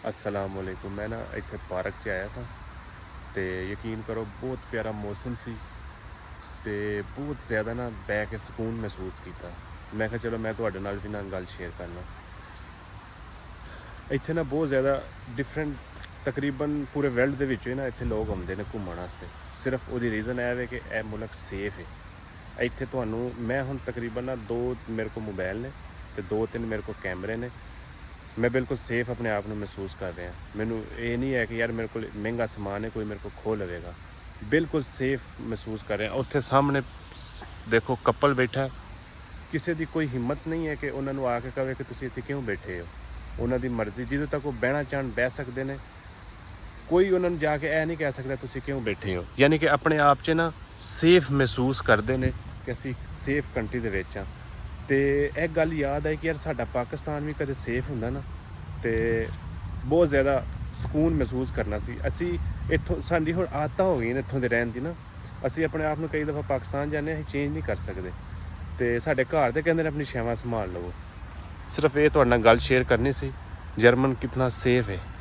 अस्सलाम वालेकुम। मैं ना इत्थे पार्क च आया था तो यकीन करो बहुत प्यारा मौसम सी ते बहुत ज़्यादा ना बह के सुकून महसूस किया। मैं कहा चलो मैं तुहाडे नाल भी ना गल शेयर करना। इत्थे ना बहुत ज़्यादा डिफरेंट तकरीबन पूरे वर्ल्ड दे विचों ना इत्थे लोग आउंदे ने घूमण वास्ते। सिर्फ उहदी रीज़न ऐ वे कि यह मुल्क सेफ है। इत्थे तुहानूं मैं हुण तकरीबन ना 2 मेरे को मोबाइल ने ते 2-3 मेरे को कैमरे ने। मैं बिल्कुल सेफ अपने आप में महसूस कर रहा। मैनू ये नहीं है कि यार मेरे को महंगा समान है कोई मेरे को खो लवेगा। बिल्कुल सेफ महसूस कर रहे हैं। उत्थे सामने देखो कपल बैठा है, किसी की कोई हिम्मत नहीं है कि उन्होंने आके कहे कि तुसीं इत्थे क्यों बैठे हो। उन्होंने मर्जी जिदों तक वो बहना चाहन बह सकते हैं। कोई उन्होंने जाके यह नहीं कह सकता तुसीं क्यों बैठे हो। यानी कि अपने आप च ना सेफ महसूस करते हैं कि असीं सेफ कंट्री दे विच हां। तो एक गल याद आई कि यार साडा पाकिस्तान भी कदे सेफ हुंदा ना तो बहुत ज़्यादा सुकून महसूस करना सी। असी इत्थों साडी हुण आदतां हो गई इत्थों दे रहन दी ना। असी अपने आप नूं कई दफ़ा पाकिस्तान जाने असीं चेंज नहीं कर सकते तो साडे घर ते कहंदे ने अपनी शैवां संभाल लवो। सिर्फ ये तुहाडे नाल गल शेयर करनी सी। जर्मन कितना सेफ है।